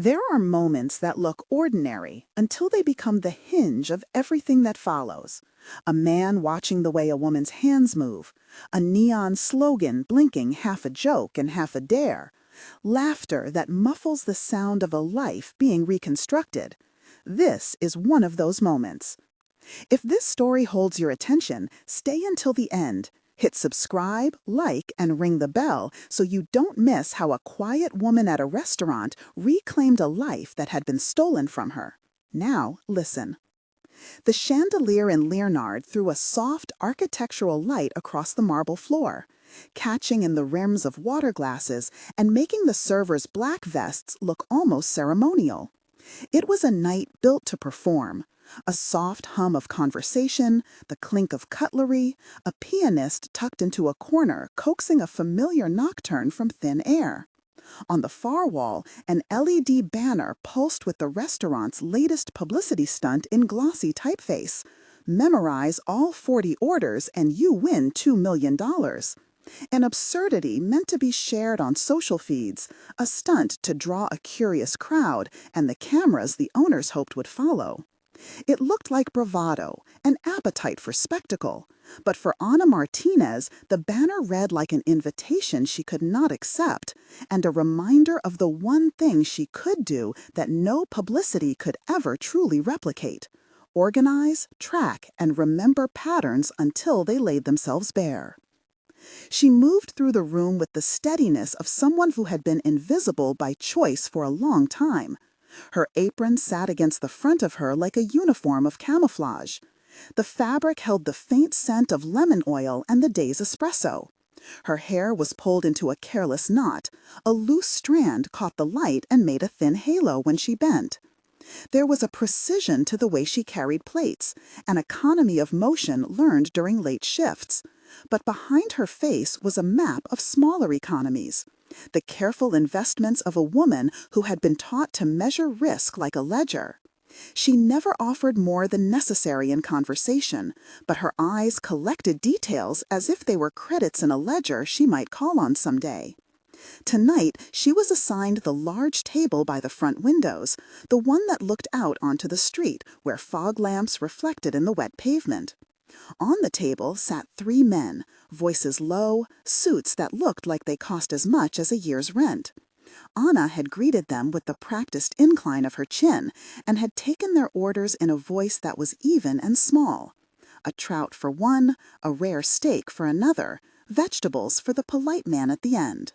There are moments that look ordinary until they become the hinge of everything that follows. A man watching the way a woman's hands move, a neon slogan blinking half a joke and half a dare, laughter that muffles the sound of a life being reconstructed. This is one of those moments. If this story holds your attention, stay until the end. Hit subscribe, like, and ring the bell so you don't miss how a quiet woman at a restaurant reclaimed a life that had been stolen from her. Now, listen. The chandelier in Leonard threw a soft architectural light across the marble floor, catching in the rims of water glasses and making the servers' black vests look almost ceremonial. It was a night built to perform. A soft hum of conversation, the clink of cutlery, a pianist tucked into a corner coaxing a familiar nocturne from thin air. On the far wall, an LED banner pulsed with the restaurant's latest publicity stunt in glossy typeface. Memorize all 40 orders and you win $2 million. An absurdity meant to be shared on social feeds, a stunt to draw a curious crowd and the cameras the owners hoped would follow. It looked like bravado, an appetite for spectacle. But for Ana Martinez, the banner read like an invitation she could not accept, and a reminder of the one thing she could do that no publicity could ever truly replicate: organize, track, and remember patterns until they laid themselves bare. She moved through the room with the steadiness of someone who had been invisible by choice for a long time. Her apron sat against the front of her like a uniform of camouflage. The fabric held the faint scent of lemon oil and the day's espresso. Her hair was pulled into a careless knot. A loose strand caught the light and made a thin halo when she bent. There was a precision to the way she carried plates, an economy of motion learned during late shifts. But behind her face was a map of smaller economies, the careful investments of a woman who had been taught to measure risk like a ledger. She never offered more than necessary in conversation, but her eyes collected details as if they were credits in a ledger she might call on someday. Tonight, she was assigned the large table by the front windows, the one that looked out onto the street where fog lamps reflected in the wet pavement. On the table sat 3 men, voices low, suits that looked like they cost as much as a year's rent. Anna had greeted them with the practiced incline of her chin and had taken their orders in a voice that was even and small. A trout for one, a rare steak for another, vegetables for the polite man at the end.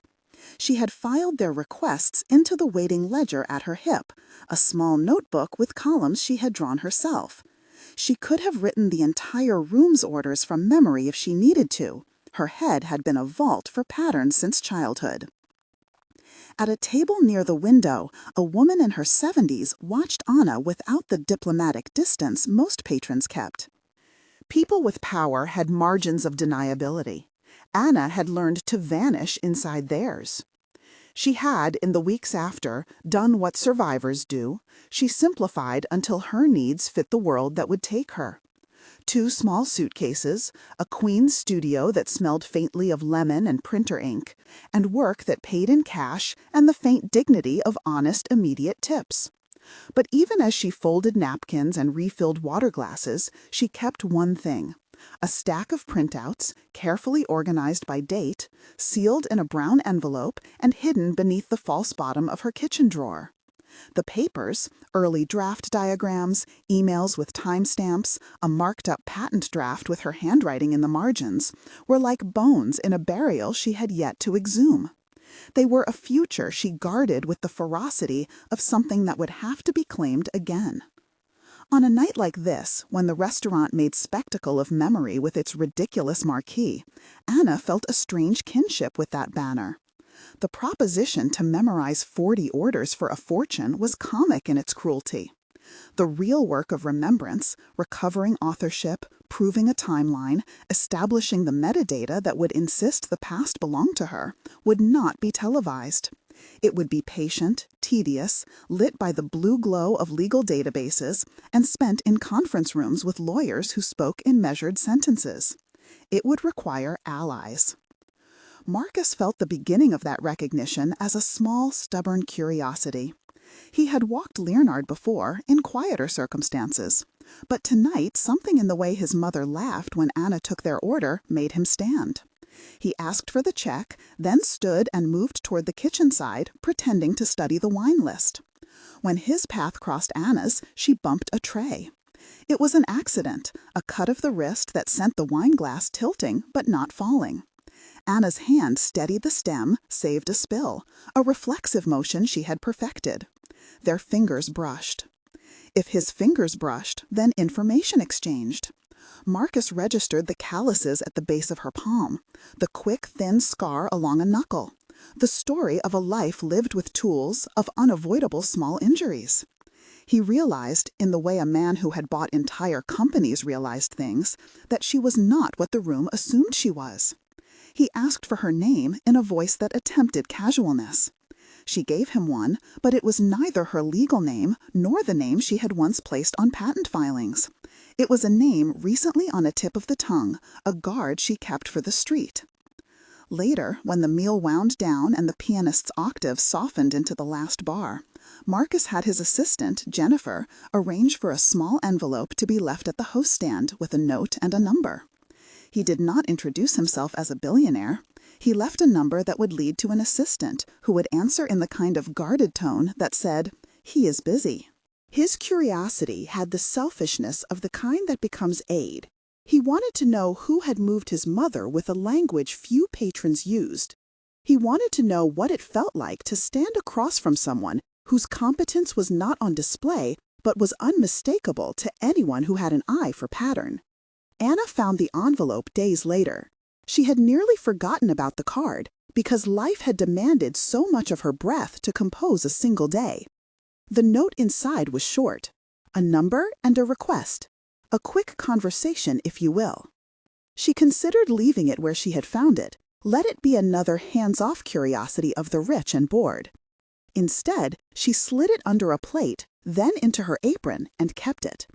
She had filed their requests into the waiting ledger at her hip, a small notebook with columns she had drawn herself. She could have written the entire room's orders from memory if she needed to. Her head had been a vault for patterns since childhood. At a table near the window, a woman in her 70s watched Anna without the diplomatic distance most patrons kept. People with power had margins of deniability. Anna had learned to vanish inside theirs. She had, in the weeks after, done what survivors do. She simplified until her needs fit the world that would take her. 2 small suitcases, a queen's studio that smelled faintly of lemon and printer ink, and work that paid in cash and the faint dignity of honest, immediate tips. But even as she folded napkins and refilled water glasses, she kept one thing: a stack of printouts, carefully organized by date, sealed in a brown envelope and hidden beneath the false bottom of her kitchen drawer. The papers, early draft diagrams, emails with timestamps, a marked-up patent draft with her handwriting in the margins, were like bones in a burial she had yet to exhume. They were a future she guarded with the ferocity of something that would have to be claimed again. On a night like this, when the restaurant made spectacle of memory with its ridiculous marquee, Anna felt a strange kinship with that banner. The proposition to memorize 40 orders for a fortune was comic in its cruelty. The real work of remembrance, recovering authorship, proving a timeline, establishing the metadata that would insist the past belonged to her, would not be televised. It would be patient, tedious, lit by the blue glow of legal databases, and spent in conference rooms with lawyers who spoke in measured sentences. It would require allies. Marcus felt the beginning of that recognition as a small, stubborn curiosity. He had walked Leonard before in quieter circumstances, but tonight something in the way his mother laughed when Anna took their order made him stand. He asked for the check, then stood and moved toward the kitchen side, pretending to study the wine list. When his path crossed Anna's, she bumped a tray. It was an accident, a cut of the wrist that sent the wine glass tilting but not falling. Anna's hand steadied the stem, saved a spill, a reflexive motion she had perfected. Their fingers brushed. If his fingers brushed, then information exchanged. Marcus registered the calluses at the base of her palm, the quick, thin scar along a knuckle, the story of a life lived with tools of unavoidable small injuries. He realized, in the way a man who had bought entire companies realized things, that she was not what the room assumed she was. He asked for her name in a voice that attempted casualness. She gave him one, but it was neither her legal name nor the name she had once placed on patent filings. It was a name recently on a tip of the tongue, a guard she kept for the street. Later, when the meal wound down and the pianist's octave softened into the last bar, Marcus had his assistant, Jennifer, arrange for a small envelope to be left at the host stand with a note and a number. He did not introduce himself as a billionaire. He left a number that would lead to an assistant who would answer in the kind of guarded tone that said, "He is busy." His curiosity had the selfishness of the kind that becomes aid. He wanted to know who had moved his mother with a language few patrons used. He wanted to know what it felt like to stand across from someone whose competence was not on display but was unmistakable to anyone who had an eye for pattern. Anna found the envelope days later. She had nearly forgotten about the card because life had demanded so much of her breath to compose a single day. The note inside was short, a number and a request, a quick conversation, if you will. She considered leaving it where she had found it, let it be another hands-off curiosity of the rich and bored. Instead, she slid it under a plate, then into her apron, and kept it.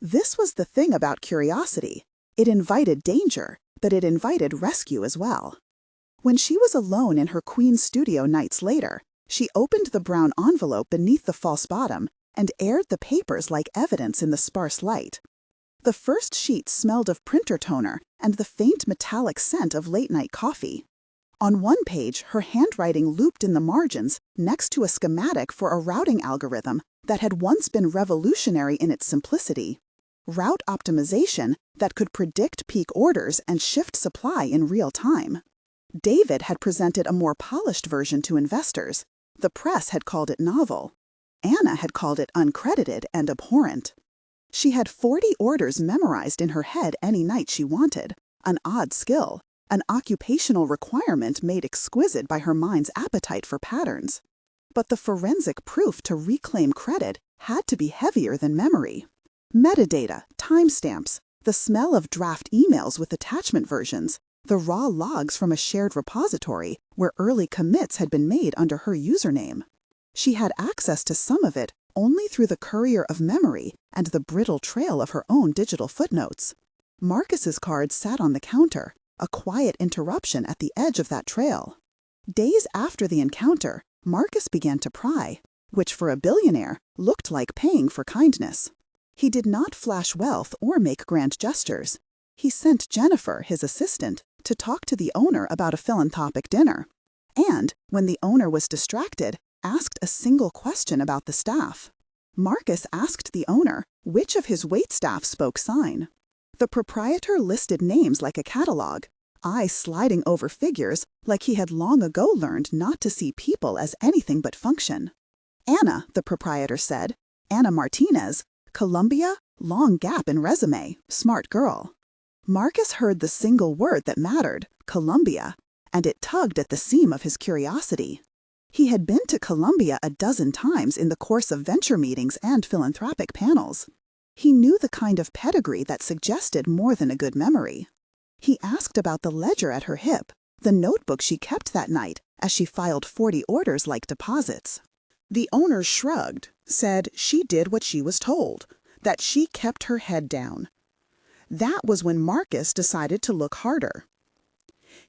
This was the thing about curiosity. It invited danger, but it invited rescue as well. When she was alone in her Queen's studio nights later, she opened the brown envelope beneath the false bottom and aired the papers like evidence in the sparse light. The first sheet smelled of printer toner and the faint metallic scent of late-night coffee. On one page, her handwriting looped in the margins next to a schematic for a routing algorithm that had once been revolutionary in its simplicity. Route optimization that could predict peak orders and shift supply in real time. David had presented a more polished version to investors. The press had called it novel. Anna had called it uncredited and abhorrent. She had 40 orders memorized in her head any night she wanted, an odd skill, an occupational requirement made exquisite by her mind's appetite for patterns. But the forensic proof to reclaim credit had to be heavier than memory. Metadata, timestamps, the smell of draft emails with attachment versions, the raw logs from a shared repository where early commits had been made under her username. She had access to some of it only through the courier of memory and the brittle trail of her own digital footnotes. Marcus's card sat on the counter, a quiet interruption at the edge of that trail. Days after the encounter, Marcus began to pry, which for a billionaire looked like paying for kindness. He did not flash wealth or make grand gestures. He sent Jennifer, his assistant, to talk to the owner about a philanthropic dinner. And, when the owner was distracted, asked a single question about the staff. Marcus asked the owner which of his waitstaff spoke sign. The proprietor listed names like a catalog, eyes sliding over figures like he had long ago learned not to see people as anything but function. Anna, the proprietor said, Anna Martinez, Columbia, long gap in resume, smart girl. Marcus heard the single word that mattered, Columbia, and it tugged at the seam of his curiosity. He had been to Columbia a dozen times in the course of venture meetings and philanthropic panels. He knew the kind of pedigree that suggested more than a good memory. He asked about the ledger at her hip, the notebook she kept that night as she filed 40 orders like deposits. The owner shrugged, said she did what she was told, that she kept her head down. That was when Marcus decided to look harder.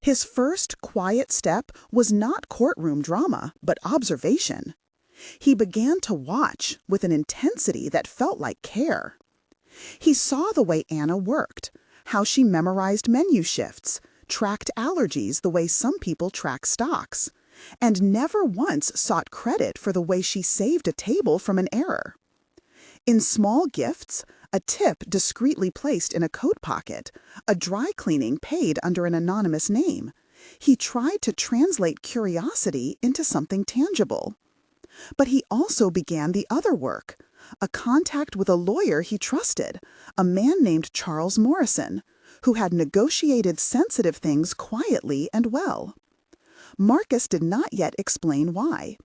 His first quiet step was not courtroom drama, but observation. He began to watch with an intensity that felt like care. He saw the way Anna worked, how she memorized menu shifts, tracked allergies the way some people track stocks, and never once sought credit for the way she saved a table from an error. In small gifts, a tip discreetly placed in a coat pocket, a dry cleaning paid under an anonymous name, he tried to translate curiosity into something tangible. But he also began the other work, a contact with a lawyer he trusted, a man named Charles Morrison, who had negotiated sensitive things quietly and well. Marcus did not yet explain why.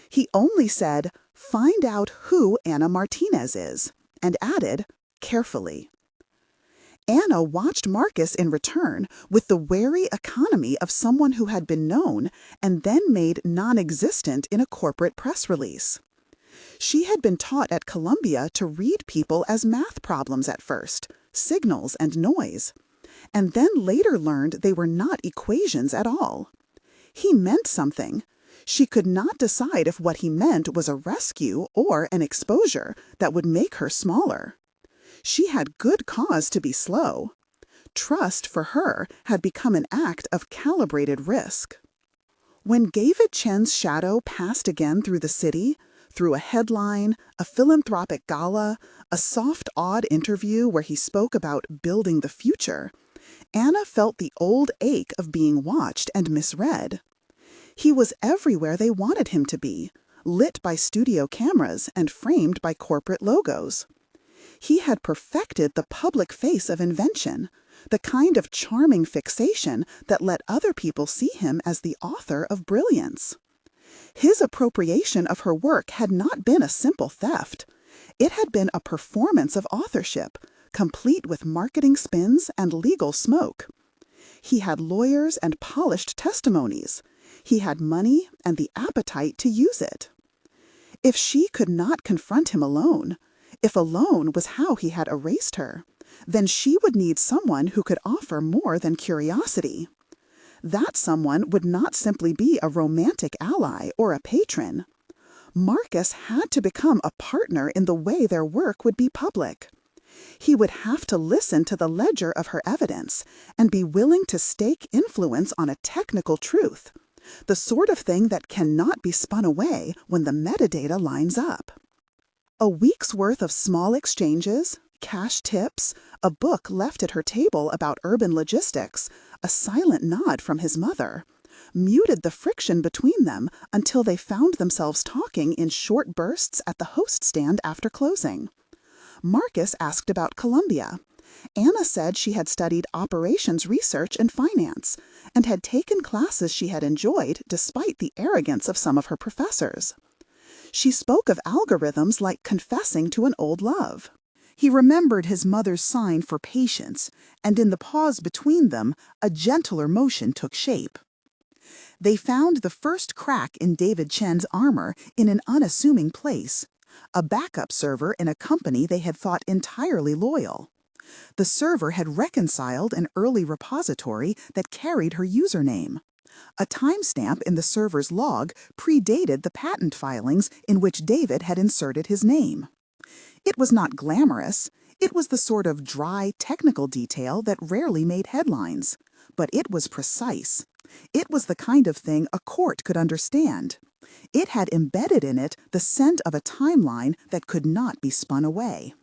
He only said, "Find out who Anna Martinez is," and added, "carefully." Anna watched Marcus in return with the wary economy of someone who had been known and then made non-existent in a corporate press release. She had been taught at Columbia to read people as math problems at first, signals and noise, and then later learned they were not equations at all. He meant something. She could not decide if what he meant was a rescue or an exposure that would make her smaller. She had good cause to be slow. Trust, for her, had become an act of calibrated risk. When David Chen's shadow passed again through the city, through a headline, a philanthropic gala, a soft, odd interview where he spoke about building the future, Anna felt the old ache of being watched and misread. He was everywhere they wanted him to be, lit by studio cameras and framed by corporate logos. He had perfected the public face of invention, the kind of charming fixation that let other people see him as the author of brilliance. His appropriation of her work had not been a simple theft. It had been a performance of authorship, complete with marketing spins and legal smoke. He had lawyers and polished testimonies. He had money and the appetite to use it. If she could not confront him alone, if alone was how he had erased her, then she would need someone who could offer more than curiosity. That someone would not simply be a romantic ally or a patron. Marcus had to become a partner in the way their work would be public. He would have to listen to the ledger of her evidence and be willing to stake influence on a technical truth, the sort of thing that cannot be spun away when the metadata lines up. A week's worth of small exchanges, cash tips, a book left at her table about urban logistics, a silent nod from his mother, muted the friction between them until they found themselves talking in short bursts at the host stand after closing. Marcus asked about Columbia. Anna said she had studied operations research and finance, and had taken classes she had enjoyed despite the arrogance of some of her professors. She spoke of algorithms like confessing to an old love. He remembered his mother's sign for patience, and in the pause between them, a gentler motion took shape. They found the first crack in David Chen's armor in an unassuming place, a backup server in a company they had thought entirely loyal. The server had reconciled an early repository that carried her username. A timestamp in the server's log predated the patent filings in which David had inserted his name. It was not glamorous. It was the sort of dry, technical detail that rarely made headlines. But it was precise. It was the kind of thing a court could understand. It had embedded in it the scent of a timeline that could not be spun away.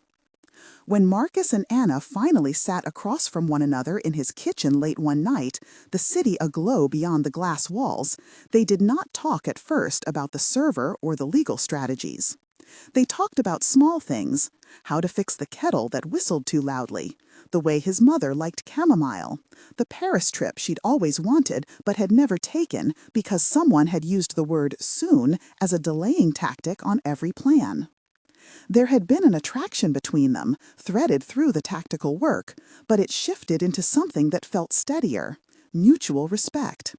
When Marcus and Anna finally sat across from one another in his kitchen late one night, the city aglow beyond the glass walls, they did not talk at first about the server or the legal strategies. They talked about small things, how to fix the kettle that whistled too loudly, the way his mother liked chamomile, the Paris trip she'd always wanted but had never taken because someone had used the word soon as a delaying tactic on every plan. There had been an attraction between them, threaded through the tactical work, but it shifted into something that felt steadier, mutual respect.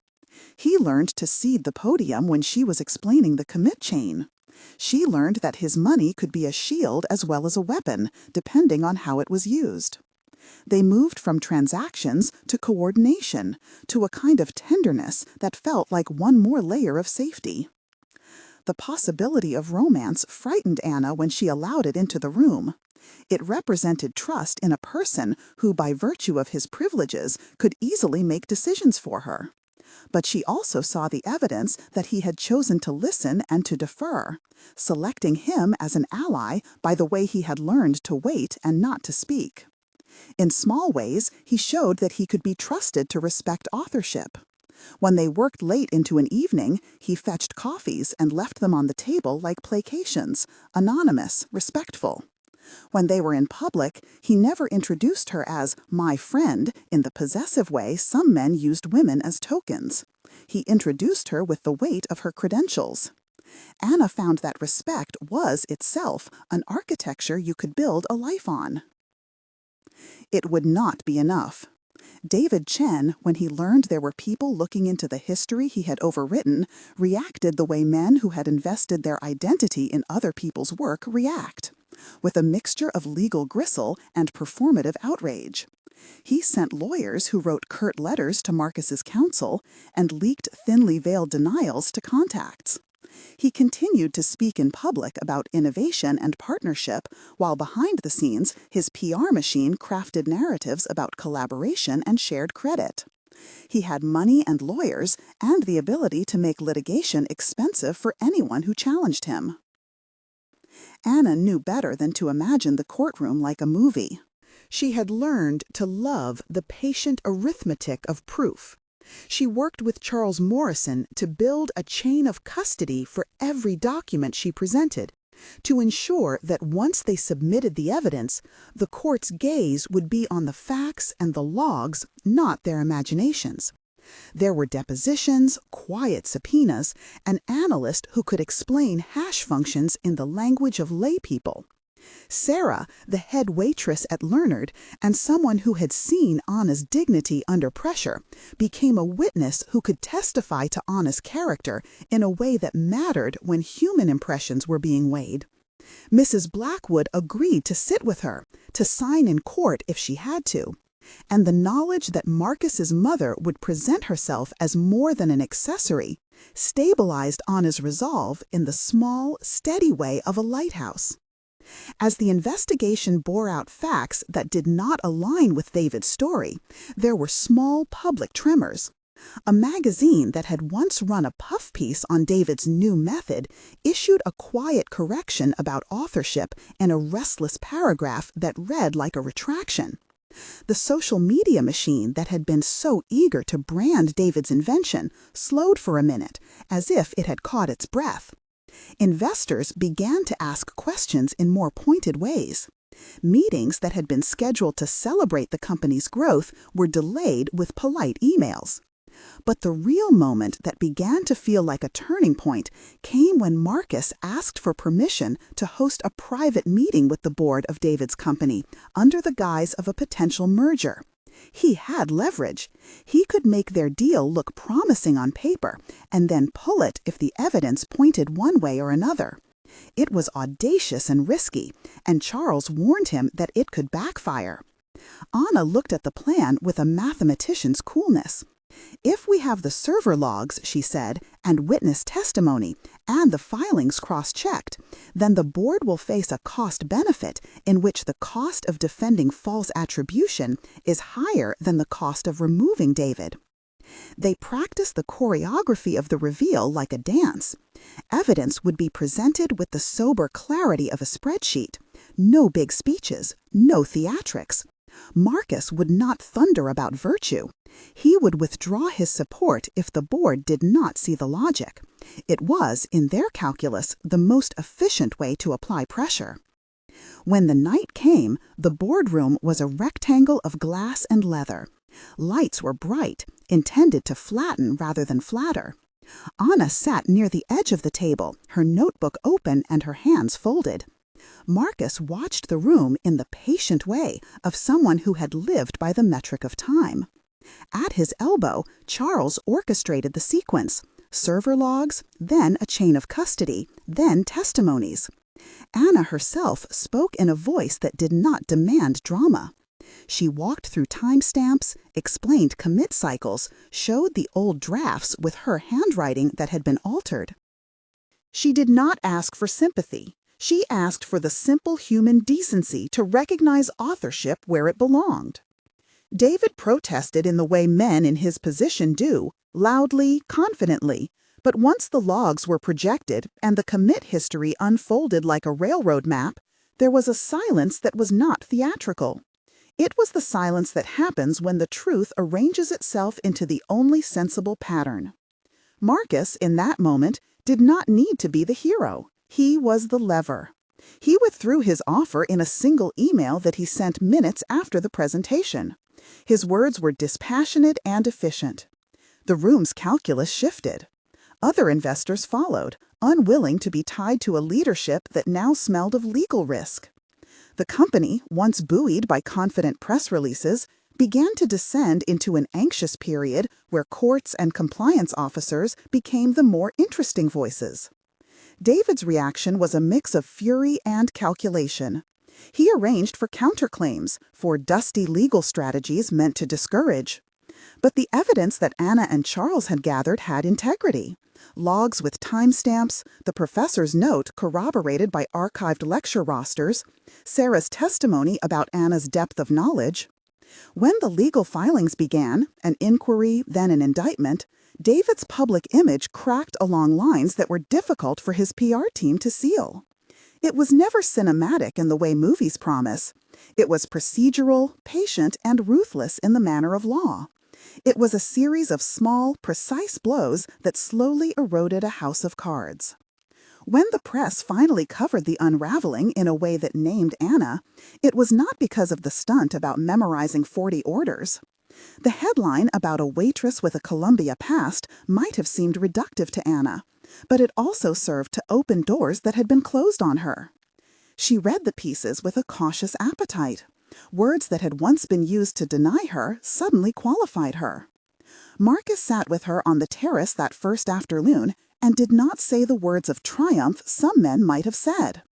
He learned to cede the podium when she was explaining the commit chain. She learned that his money could be a shield as well as a weapon, depending on how it was used. They moved from transactions to coordination, to a kind of tenderness that felt like one more layer of safety. The possibility of romance frightened Anna when she allowed it into the room. It represented trust in a person who, by virtue of his privileges, could easily make decisions for her. But she also saw the evidence that he had chosen to listen and to defer, selecting him as an ally by the way he had learned to wait and not to speak. In small ways, he showed that he could be trusted to respect authorship. When they worked late into an evening, he fetched coffees and left them on the table like placations, anonymous, respectful. When they were in public, he never introduced her as "my friend" in the possessive way some men used women as tokens. He introduced her with the weight of her credentials. Anna found that respect was itself an architecture you could build a life on. It would not be enough. David Chen, when he learned there were people looking into the history he had overwritten, reacted the way men who had invested their identity in other people's work react, with a mixture of legal gristle and performative outrage. He sent lawyers who wrote curt letters to Marcus's counsel and leaked thinly veiled denials to contacts. He continued to speak in public about innovation and partnership, while behind the scenes his PR machine crafted narratives about collaboration and shared credit. He had money and lawyers and the ability to make litigation expensive for anyone who challenged him. Anna knew better than to imagine the courtroom like a movie. She had learned to love the patient arithmetic of proof. She worked with Charles Morrison to build a chain of custody for every document she presented, to ensure that once they submitted the evidence, the court's gaze would be on the facts and the logs, not their imaginations. There were depositions, quiet subpoenas, an analyst who could explain hash functions in the language of laypeople. Sarah, the head waitress at Leonard, and someone who had seen Anna's dignity under pressure, became a witness who could testify to Anna's character in a way that mattered when human impressions were being weighed. Mrs. Blackwood agreed to sit with her, to sign in court if she had to. And the knowledge that Marcus's mother would present herself as more than an accessory stabilized Anna's resolve in the small, steady way of a lighthouse. As the investigation bore out facts that did not align with David's story, there were small public tremors. A magazine that had once run a puff piece on David's new method issued a quiet correction about authorship in a restless paragraph that read like a retraction. The social media machine that had been so eager to brand David's invention slowed for a minute, as if it had caught its breath. Investors began to ask questions in more pointed ways. Meetings that had been scheduled to celebrate the company's growth were delayed with polite emails. But the real moment that began to feel like a turning point came when Marcus asked for permission to host a private meeting with the board of David's company under the guise of a potential merger. He had leverage. He could make their deal look promising on paper and then pull it if the evidence pointed one way or another. It was audacious and risky, and Charles warned him that it could backfire. Anna looked at the plan with a mathematician's coolness. "If we have the server logs," she said, "and witness testimony, and the filings cross-checked, then the board will face a cost-benefit in which the cost of defending false attribution is higher than the cost of removing David." They practiced the choreography of the reveal like a dance. Evidence would be presented with the sober clarity of a spreadsheet. No big speeches, no theatrics. Marcus would not thunder about virtue. He would withdraw his support if the board did not see the logic. It was, in their calculus, the most efficient way to apply pressure. When the night came, the boardroom was a rectangle of glass and leather. Lights were bright, intended to flatten rather than flatter. Anna sat near the edge of the table, her notebook open and her hands folded. Marcus watched the room in the patient way of someone who had lived by the metric of time. At his elbow, Charles orchestrated the sequence: server logs, then a chain of custody, then testimonies. Anna herself spoke in a voice that did not demand drama. She walked through timestamps, explained commit cycles, showed the old drafts with her handwriting that had been altered. She did not ask for sympathy. She asked for the simple human decency to recognize authorship where it belonged. David protested in the way men in his position do, loudly, confidently. But once the logs were projected and the commit history unfolded like a railroad map, there was a silence that was not theatrical. It was the silence that happens when the truth arranges itself into the only sensible pattern. Marcus, in that moment, did not need to be the hero. He was the lever. He withdrew his offer in a single email that he sent minutes after the presentation. His words were dispassionate and efficient. The room's calculus shifted. Other investors followed, unwilling to be tied to a leadership that now smelled of legal risk. The company, once buoyed by confident press releases, began to descend into an anxious period where courts and compliance officers became the more interesting voices. David's reaction was a mix of fury and calculation. He arranged for counterclaims, for dusty legal strategies meant to discourage. But the evidence that Anna and Charles had gathered had integrity. Logs with timestamps, the professor's note corroborated by archived lecture rosters, Sarah's testimony about Anna's depth of knowledge. When the legal filings began, an inquiry, then an indictment, David's public image cracked along lines that were difficult for his PR team to seal. It was never cinematic in the way movies promise. It was procedural, patient, and ruthless in the manner of law. It was a series of small, precise blows that slowly eroded a house of cards. When the press finally covered the unraveling in a way that named Anna, it was not because of the stunt about memorizing 40 orders. The headline about a waitress with a Columbia past might have seemed reductive to Anna, but it also served to open doors that had been closed on her. She read the pieces with a cautious appetite. Words that had once been used to deny her suddenly qualified her. Marcus sat with her on the terrace that first afternoon and did not say the words of triumph some men might have said.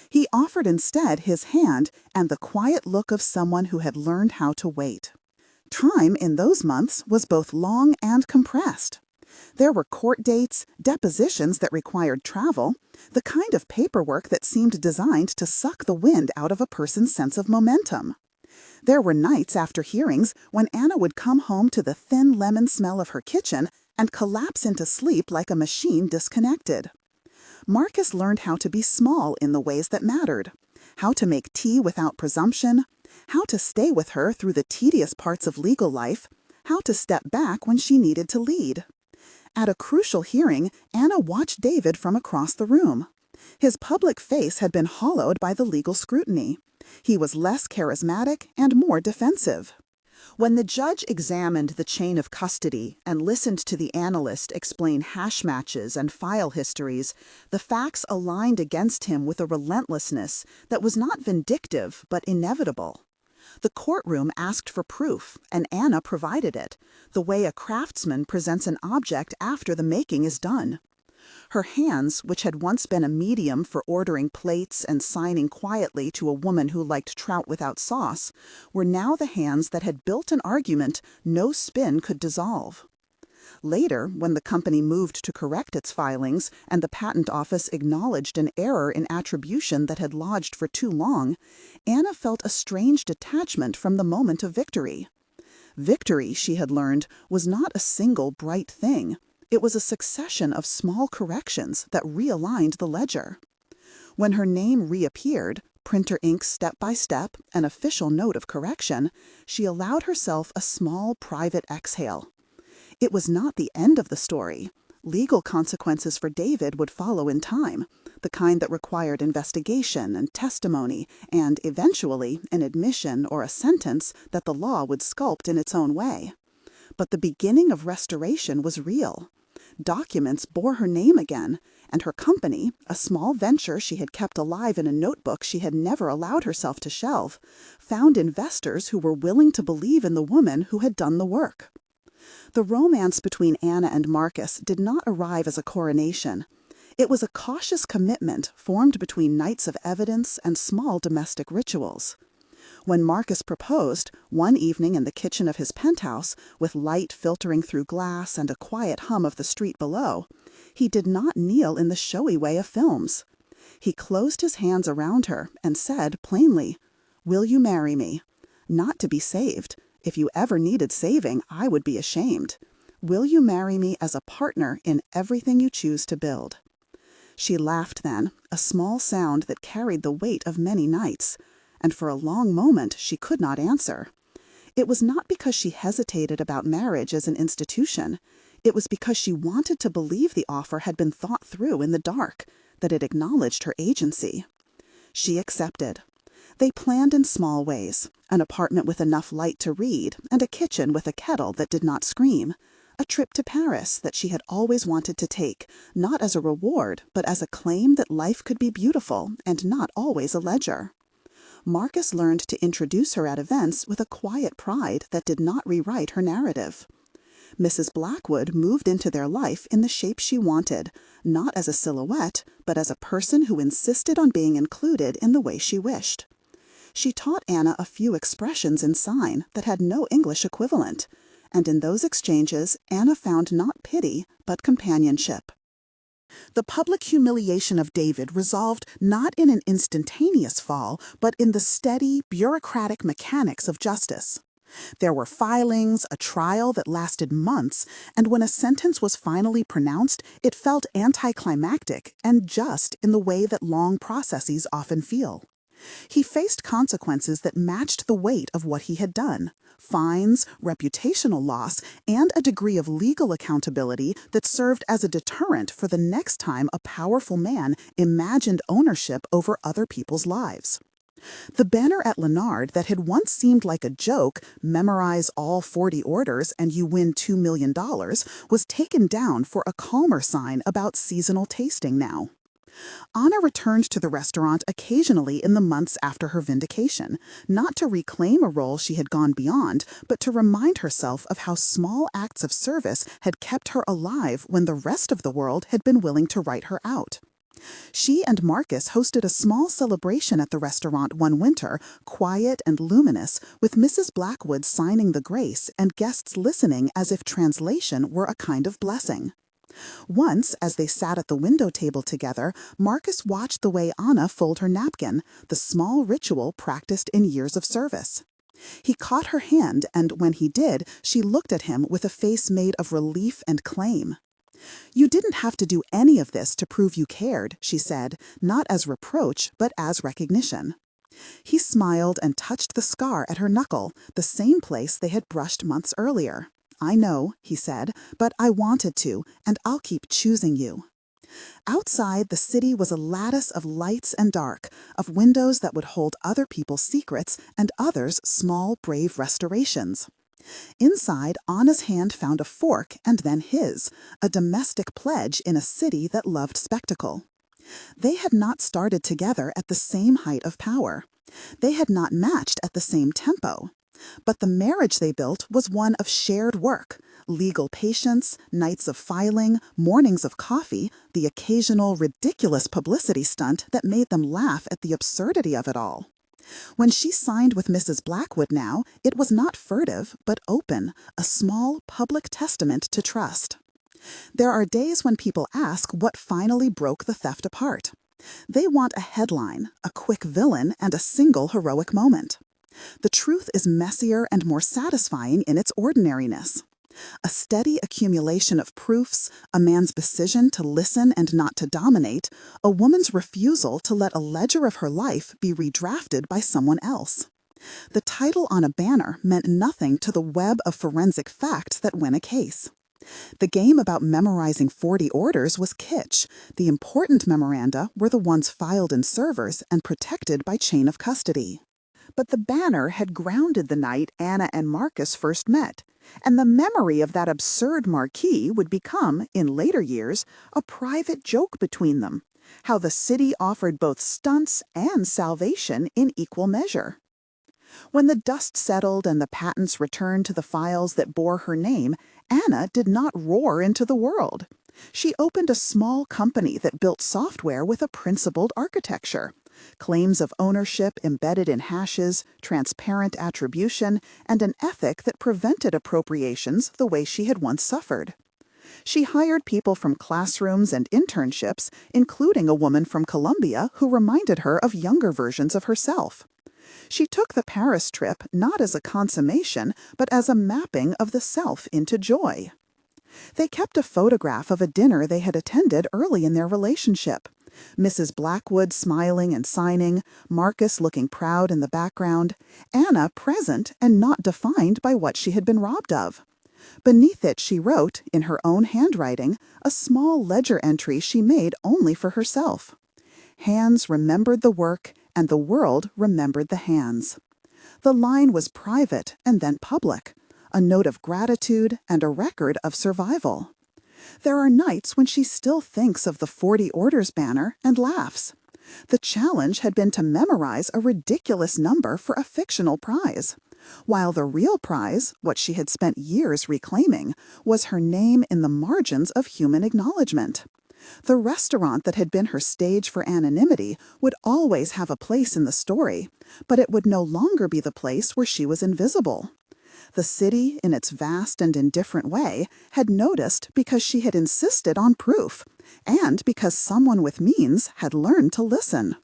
He offered instead his hand and the quiet look of someone who had learned how to wait. Time in those months was both long and compressed. There were court dates, depositions that required travel, the kind of paperwork that seemed designed to suck the wind out of a person's sense of momentum. There were nights after hearings when Anna would come home to the thin lemon smell of her kitchen and collapse into sleep like a machine disconnected. Marcus learned how to be small in the ways that mattered, how to make tea without presumption, how to stay with her through the tedious parts of legal life, how to step back when she needed to lead. At a crucial hearing, Anna watched David from across the room. His public face had been hollowed by the legal scrutiny. He was less charismatic and more defensive. When the judge examined the chain of custody and listened to the analyst explain hash matches and file histories, the facts aligned against him with a relentlessness that was not vindictive but inevitable. The courtroom asked for proof, and Anna provided it, the way a craftsman presents an object after the making is done. Her hands, which had once been a medium for ordering plates and signing quietly to a woman who liked trout without sauce, were now the hands that had built an argument no spin could dissolve. Later, when the company moved to correct its filings and the patent office acknowledged an error in attribution that had lodged for too long, Anna felt a strange detachment from the moment of victory. Victory, she had learned, was not a single bright thing. It was a succession of small corrections that realigned the ledger. When her name reappeared, printer ink step by step, an official note of correction, she allowed herself a small private exhale. It was not the end of the story. Legal consequences for David would follow in time, the kind that required investigation and testimony, and eventually an admission or a sentence that the law would sculpt in its own way. But the beginning of restoration was real. Documents bore her name again, and her company, a small venture she had kept alive in a notebook she had never allowed herself to shelve, found investors who were willing to believe in the woman who had done the work. The romance between Anna and Marcus did not arrive as a coronation. It was a cautious commitment formed between nights of evidence and small domestic rituals. When Marcus proposed, one evening in the kitchen of his penthouse, with light filtering through glass and a quiet hum of the street below, he did not kneel in the showy way of films. He closed his hands around her and said plainly, "Will you marry me? Not to be saved. If you ever needed saving, I would be ashamed. Will you marry me as a partner in everything you choose to build?" She laughed then, a small sound that carried the weight of many nights, and for a long moment she could not answer. It was not because she hesitated about marriage as an institution. It was because she wanted to believe the offer had been thought through in the dark, that it acknowledged her agency. She accepted. They planned in small ways, an apartment with enough light to read, and a kitchen with a kettle that did not scream. A trip to Paris that she had always wanted to take, not as a reward, but as a claim that life could be beautiful and not always a ledger. Marcus learned to introduce her at events with a quiet pride that did not rewrite her narrative. Mrs. Blackwood moved into their life in the shape she wanted, not as a silhouette, but as a person who insisted on being included in the way she wished. She taught Anna a few expressions in sign that had no English equivalent, and in those exchanges Anna found not pity, but companionship. The public humiliation of David resolved not in an instantaneous fall, but in the steady, bureaucratic mechanics of justice. There were filings, a trial that lasted months, and when a sentence was finally pronounced, it felt anticlimactic and just in the way that long processes often feel. He faced consequences that matched the weight of what he had done: fines, reputational loss, and a degree of legal accountability that served as a deterrent for the next time a powerful man imagined ownership over other people's lives. The banner at Lennard that had once seemed like a joke, "Memorize all 40 orders and you win $2 million, was taken down for a calmer sign about seasonal tasting now. Anna returned to the restaurant occasionally in the months after her vindication, not to reclaim a role she had gone beyond, but to remind herself of how small acts of service had kept her alive when the rest of the world had been willing to write her out. She and Marcus hosted a small celebration at the restaurant one winter, quiet and luminous, with Mrs. Blackwood signing the grace and guests listening as if translation were a kind of blessing. Once, as they sat at the window table together, Marcus watched the way Anna fold her napkin, the small ritual practiced in years of service. He caught her hand, and when he did, she looked at him with a face made of relief and claim. "You didn't have to do any of this to prove you cared," she said, not as reproach, but as recognition. He smiled and touched the scar at her knuckle, the same place they had brushed months earlier. "I know," he said, "but I wanted to, and I'll keep choosing you." Outside, the city was a lattice of lights and dark, of windows that would hold other people's secrets and others' small, brave restorations. Inside, Anna's hand found a fork and then his, a domestic pledge in a city that loved spectacle. They had not started together at the same height of power. They had not matched at the same tempo. But the marriage they built was one of shared work: legal patience, nights of filing, mornings of coffee, the occasional ridiculous publicity stunt that made them laugh at the absurdity of it all. When she signed with Mrs. Blackwood now, it was not furtive, but open, a small public testament to trust. There are days when people ask what finally broke the theft apart. They want a headline, a quick villain, and a single heroic moment. The truth is messier and more satisfying in its ordinariness. A steady accumulation of proofs, a man's decision to listen and not to dominate, a woman's refusal to let a ledger of her life be redrafted by someone else. The title on a banner meant nothing to the web of forensic facts that win a case. The game about memorizing 40 orders was kitsch. The important memoranda were the ones filed in servers and protected by chain of custody. But the banner had grounded the night Anna and Marcus first met, and the memory of that absurd marquee would become, in later years, a private joke between them, how the city offered both stunts and salvation in equal measure. When the dust settled and the patents returned to the files that bore her name, Anna did not roar into the world. She opened a small company that built software with a principled architecture, Claims of ownership embedded in hashes, transparent attribution, and an ethic that prevented appropriations the way she had once suffered. She hired people from classrooms and internships, including a woman from Colombia who reminded her of younger versions of herself. She took the Paris trip not as a consummation, but as a mapping of the self into joy. They kept a photograph of a dinner they had attended early in their relationship. Mrs. Blackwood smiling and signing, Marcus looking proud in the background, Anna present and not defined by what she had been robbed of. Beneath it she wrote, in her own handwriting, a small ledger entry she made only for herself. Hands remembered the work, and the world remembered the hands. The line was private and then public, a note of gratitude and a record of survival. There are nights when she still thinks of the 40 orders banner and laughs. The challenge had been to memorize a ridiculous number for a fictional prize, while the real prize, what she had spent years reclaiming, was her name in the margins of human acknowledgement. The restaurant that had been her stage for anonymity would always have a place in the story, but it would no longer be the place where she was invisible. The city, in its vast and indifferent way, had noticed because she had insisted on proof, and because someone with means had learned to listen.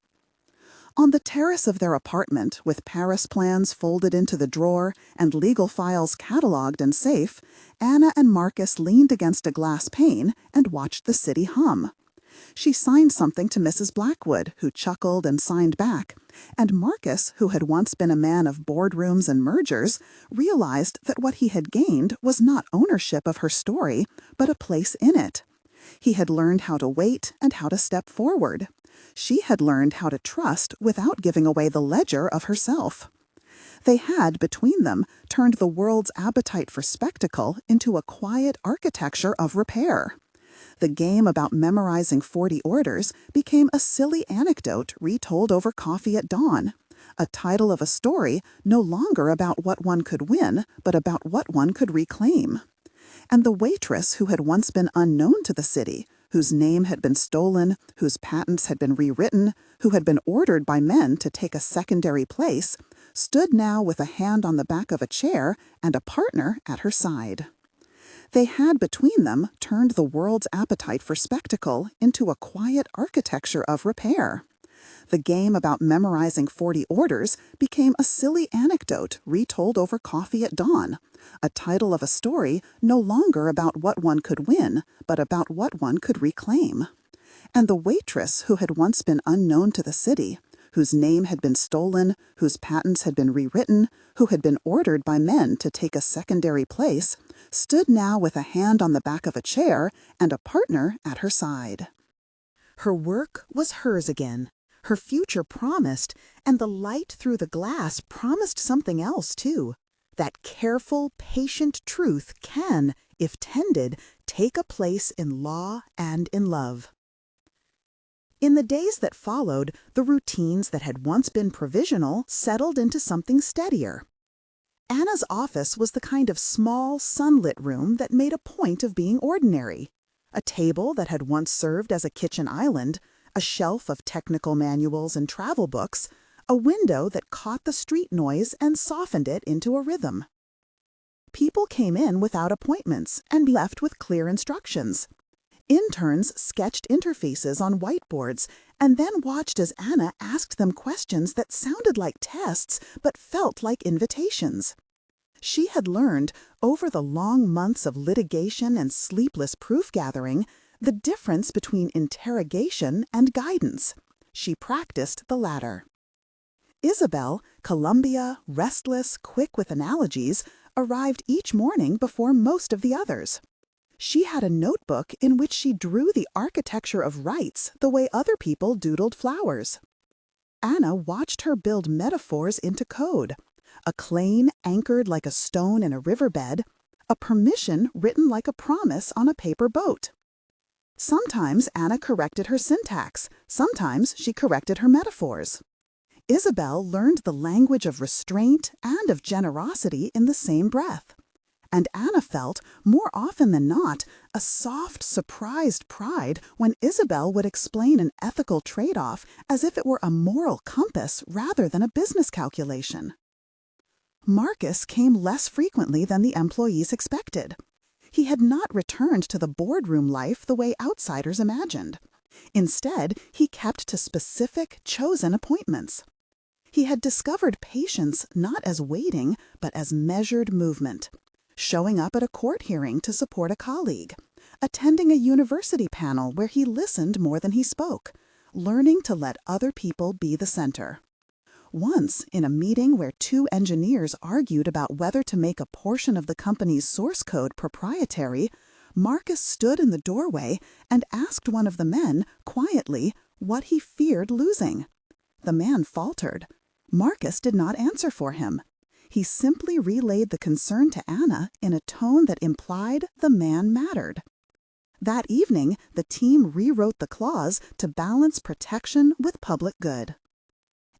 On the terrace of their apartment, with Paris plans folded into the drawer and legal files catalogued and safe, Anna and Marcus leaned against a glass pane and watched the city hum. She signed something to Mrs. Blackwood, who chuckled and signed back, and Marcus, who had once been a man of boardrooms and mergers, realized that what he had gained was not ownership of her story, but a place in it. He had learned how to wait and how to step forward. She had learned how to trust without giving away the ledger of herself. They had, between them, turned the world's appetite for spectacle into a quiet architecture of repair. The game about memorizing 40 orders became a silly anecdote retold over coffee at dawn, a title of a story no longer about what one could win, but about what one could reclaim. And the waitress who had once been unknown to the city, whose name had been stolen, whose patents had been rewritten, who had been ordered by men to take a secondary place, stood now with a hand on the back of a chair and a partner at her side. They had between them turned the world's appetite for spectacle into a quiet architecture of repair. The game about memorizing 40 orders became a silly anecdote retold over coffee at dawn, a title of a story no longer about what one could win, but about what one could reclaim. And the waitress who had once been unknown to the city, whose name had been stolen, whose patents had been rewritten, who had been ordered by men to take a secondary place, stood now with a hand on the back of a chair and a partner at her side. Her work was hers again. Her future promised, and the light through the glass promised something else, too. That careful, patient truth can, if tended, take a place in law and in love. In the days that followed, the routines that had once been provisional settled into something steadier. Anna's office was the kind of small, sunlit room that made a point of being ordinary. A table that had once served as a kitchen island, a shelf of technical manuals and travel books, a window that caught the street noise and softened it into a rhythm. People came in without appointments and left with clear instructions. Interns sketched interfaces on whiteboards and then watched as Anna asked them questions that sounded like tests but felt like invitations. She had learned, over the long months of litigation and sleepless proof-gathering, the difference between interrogation and guidance. She practiced the latter. Isabel, Columbia, restless, quick with analogies, arrived each morning before most of the others. She had a notebook in which she drew the architecture of rights the way other people doodled flowers. Anna watched her build metaphors into code, a claim anchored like a stone in a riverbed, a permission written like a promise on a paper boat. Sometimes Anna corrected her syntax, sometimes she corrected her metaphors. Isabel learned the language of restraint and of generosity in the same breath. And Anna felt, more often than not, a soft, surprised pride when Isabel would explain an ethical trade-off as if it were a moral compass rather than a business calculation. Marcus came less frequently than the employees expected. He had not returned to the boardroom life the way outsiders imagined. Instead, he kept to specific, chosen appointments. He had discovered patience not as waiting, but as measured movement. Showing up at a court hearing to support a colleague, attending a university panel where he listened more than he spoke, learning to let other people be the center. Once, in a meeting where two engineers argued about whether to make a portion of the company's source code proprietary, Marcus stood in the doorway and asked one of the men, quietly, what he feared losing. The man faltered. Marcus did not answer for him. He simply relayed the concern to Anna in a tone that implied the man mattered. That evening, the team rewrote the clause to balance protection with public good.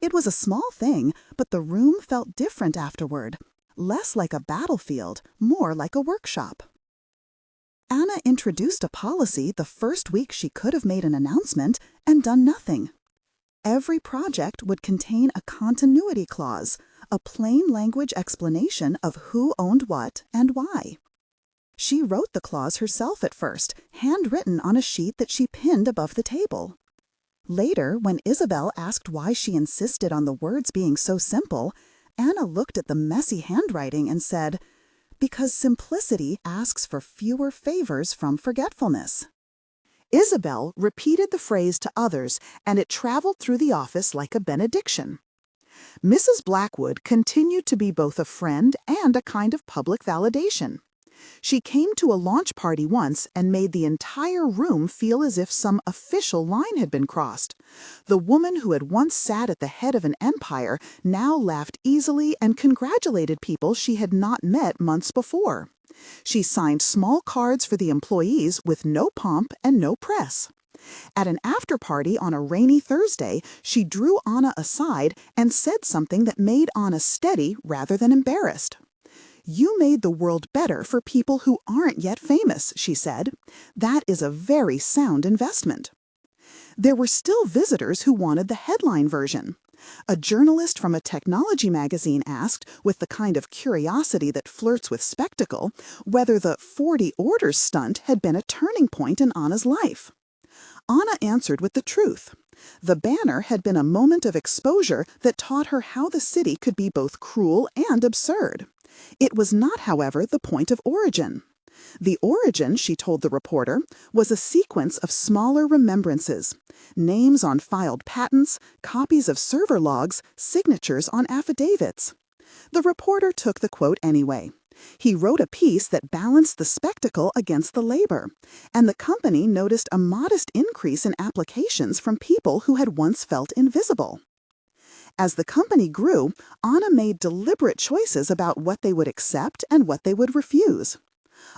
It was a small thing, but the room felt different afterward, less like a battlefield, more like a workshop. Anna introduced a policy the first week she could have made an announcement and done nothing. Every project would contain a continuity clause, a plain language explanation of who owned what and why. She wrote the clause herself at first, handwritten on a sheet that she pinned above the table. Later, when Isabel asked why she insisted on the words being so simple, Anna looked at the messy handwriting and said, "Because simplicity asks for fewer favors from forgetfulness." Isabel repeated the phrase to others, and it traveled through the office like a benediction. Mrs. Blackwood continued to be both a friend and a kind of public validation. She came to a launch party once and made the entire room feel as if some official line had been crossed. The woman who had once sat at the head of an empire now laughed easily and congratulated people she had not met months before. She signed small cards for the employees with no pomp and no press. At an after-party on a rainy Thursday, she drew Anna aside and said something that made Anna steady rather than embarrassed. "You made the world better for people who aren't yet famous," she said. "That is a very sound investment." There were still visitors who wanted the headline version. A journalist from a technology magazine asked, with the kind of curiosity that flirts with spectacle, whether the 40 orders stunt had been a turning point in Anna's life. Anna answered with the truth. The banner had been a moment of exposure that taught her how the city could be both cruel and absurd. It was not, however, the point of origin. The origin, she told the reporter, was a sequence of smaller remembrances, names on filed patents, copies of server logs, signatures on affidavits. The reporter took the quote anyway. He wrote a piece that balanced the spectacle against the labor, and the company noticed a modest increase in applications from people who had once felt invisible. As the company grew, Anna made deliberate choices about what they would accept and what they would refuse.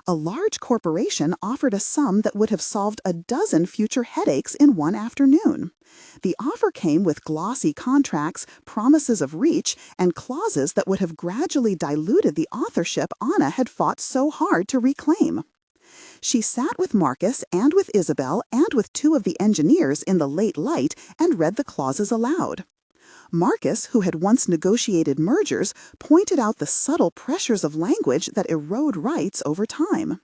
A large corporation offered a sum that would have solved a dozen future headaches in one afternoon. The offer came with glossy contracts, promises of reach, and clauses that would have gradually diluted the authorship Anna had fought so hard to reclaim. She sat with Marcus and with Isabel and with two of the engineers in the late light and read the clauses aloud. Marcus, who had once negotiated mergers, pointed out the subtle pressures of language that erode rights over time.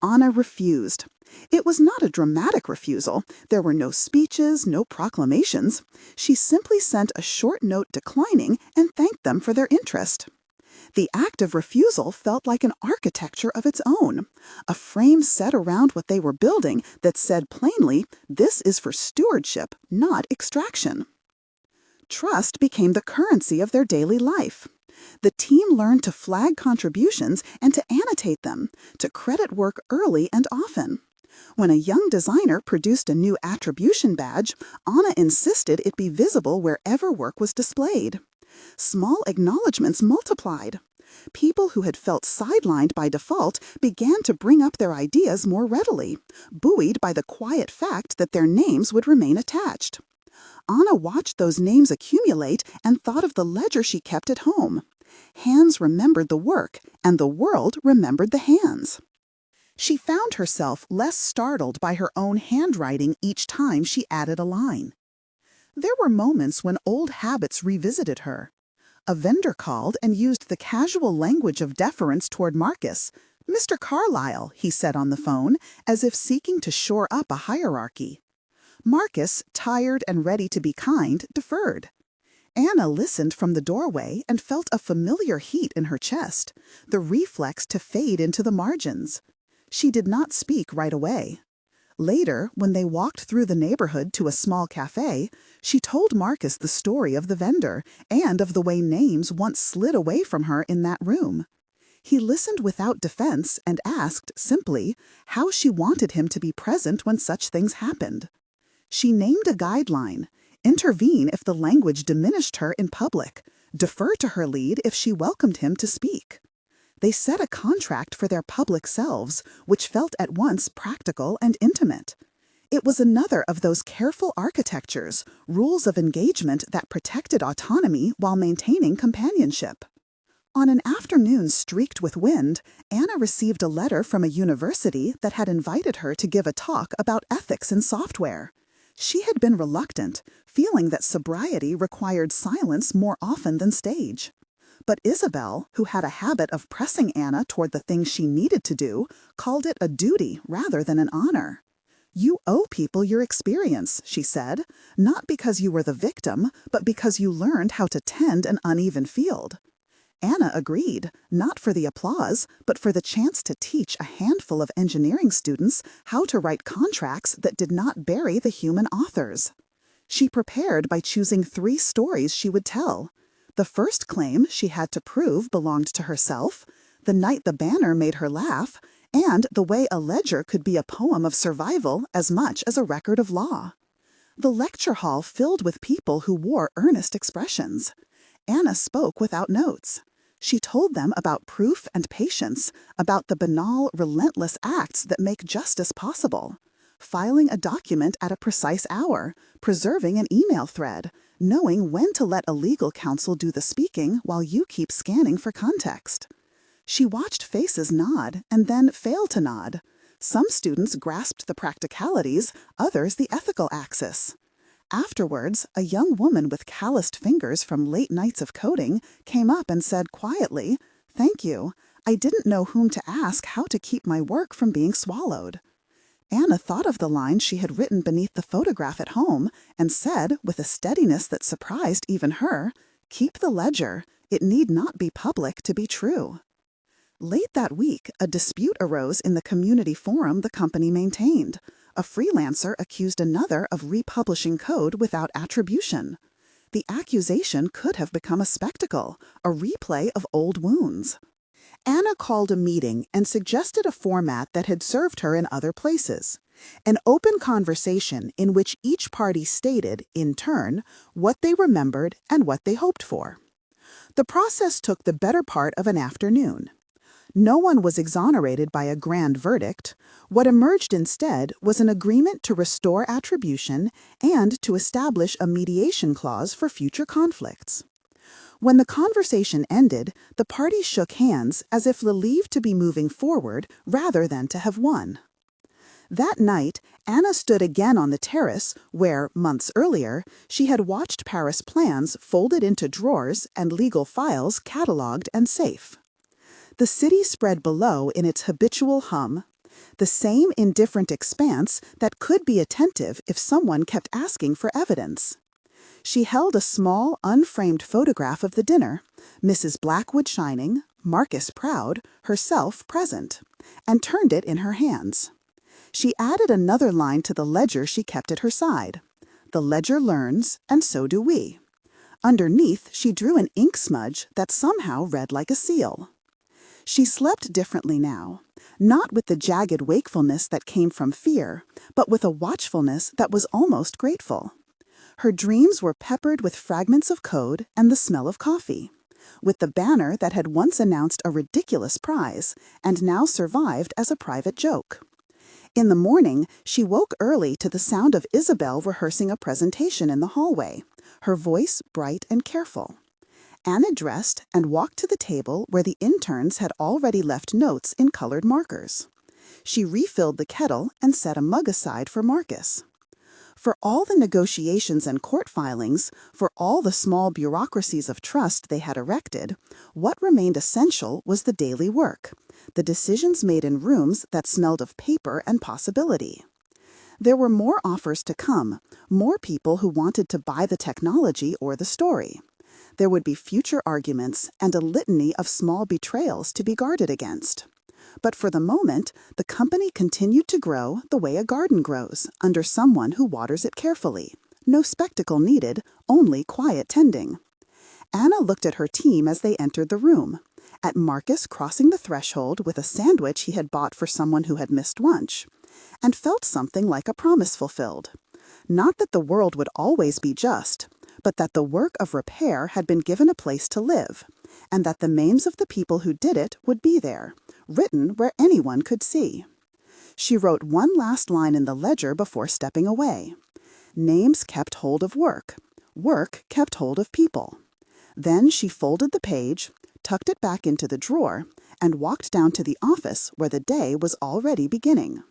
Anna refused. It was not a dramatic refusal. There were no speeches, no proclamations. She simply sent a short note declining and thanked them for their interest. The act of refusal felt like an architecture of its own, a frame set around what they were building that said plainly, "This is for stewardship, not extraction." Trust became the currency of their daily life. The team learned to flag contributions and to annotate them, to credit work early and often. When a young designer produced a new attribution badge, Anna insisted it be visible wherever work was displayed. Small acknowledgments multiplied. People who had felt sidelined by default began to bring up their ideas more readily, buoyed by the quiet fact that their names would remain attached. Anna watched those names accumulate and thought of the ledger she kept at home. Hands remembered the work, and the world remembered the hands. She found herself less startled by her own handwriting each time she added a line. There were moments when old habits revisited her. A vendor called and used the casual language of deference toward Marcus. "Mr. Carlyle," he said on the phone, as if seeking to shore up a hierarchy. Marcus, tired and ready to be kind, deferred. Anna listened from the doorway and felt a familiar heat in her chest, the reflex to fade into the margins. She did not speak right away. Later, when they walked through the neighborhood to a small cafe, she told Marcus the story of the vendor and of the way names once slid away from her in that room. He listened without defense and asked, simply, how she wanted him to be present when such things happened. She named a guideline: intervene if the language diminished her in public, defer to her lead if she welcomed him to speak. They set a contract for their public selves, which felt at once practical and intimate. It was another of those careful architectures, rules of engagement that protected autonomy while maintaining companionship. On an afternoon streaked with wind, Anna received a letter from a university that had invited her to give a talk about ethics in software. She had been reluctant, feeling that sobriety required silence more often than stage. But Isabel, who had a habit of pressing Anna toward the things she needed to do, called it a duty rather than an honor. "You owe people your experience," she said, "not because you were the victim, but because you learned how to tend an uneven field." Anna agreed, not for the applause, but for the chance to teach a handful of engineering students how to write contracts that did not bury the human authors. She prepared by choosing 3 stories she would tell. The first claim she had to prove belonged to herself, the night the banner made her laugh, and the way a ledger could be a poem of survival as much as a record of law. The lecture hall filled with people who wore earnest expressions. Anna spoke without notes. She told them about proof and patience, about the banal, relentless acts that make justice possible. Filing a document at a precise hour, preserving an email thread, knowing when to let a legal counsel do the speaking while you keep scanning for context. She watched faces nod and then fail to nod. Some students grasped the practicalities, others the ethical axis. Afterwards, a young woman with calloused fingers from late nights of coding came up and said quietly, "Thank you. I didn't know whom to ask how to keep my work from being swallowed." Anna thought of the line she had written beneath the photograph at home and said, with a steadiness that surprised even her, "Keep the ledger. It need not be public to be true." Late that week, a dispute arose in the community forum the company maintained. A freelancer accused another of republishing code without attribution. The accusation could have become a spectacle, a replay of old wounds. Anna called a meeting and suggested a format that had served her in other places. An open conversation in which each party stated, in turn, what they remembered and what they hoped for. The process took the better part of an afternoon. No one was exonerated by a grand verdict. What emerged instead was an agreement to restore attribution and to establish a mediation clause for future conflicts. When the conversation ended, the parties shook hands as if relieved to be moving forward rather than to have won. That night, Anna stood again on the terrace where, months earlier, she had watched Paris plans folded into drawers and legal files catalogued and safe. The city spread below in its habitual hum, the same indifferent expanse that could be attentive if someone kept asking for evidence. She held a small, unframed photograph of the dinner, Mrs. Blackwood shining, Marcus proud, herself present, and turned it in her hands. She added another line to the ledger she kept at her side. "The ledger learns, and so do we." Underneath, she drew an ink smudge that somehow read like a seal. She slept differently now, not with the jagged wakefulness that came from fear, but with a watchfulness that was almost grateful. Her dreams were peppered with fragments of code and the smell of coffee, with the banner that had once announced a ridiculous prize and now survived as a private joke. In the morning, she woke early to the sound of Isabel rehearsing a presentation in the hallway, her voice bright and careful. Anna dressed and walked to the table where the interns had already left notes in colored markers. She refilled the kettle and set a mug aside for Marcus. For all the negotiations and court filings, for all the small bureaucracies of trust they had erected, what remained essential was the daily work, the decisions made in rooms that smelled of paper and possibility. There were more offers to come, more people who wanted to buy the technology or the story. There would be future arguments and a litany of small betrayals to be guarded against. But for the moment, the company continued to grow the way a garden grows, under someone who waters it carefully. No spectacle needed, only quiet tending. Anna looked at her team as they entered the room, at Marcus crossing the threshold with a sandwich he had bought for someone who had missed lunch, and felt something like a promise fulfilled. Not that the world would always be just, but that the work of repair had been given a place to live, and that the names of the people who did it would be there, written where anyone could see. She wrote one last line in the ledger before stepping away. Names kept hold of work. Work kept hold of people. Then she folded the page, tucked it back into the drawer, and walked down to the office where the day was already beginning.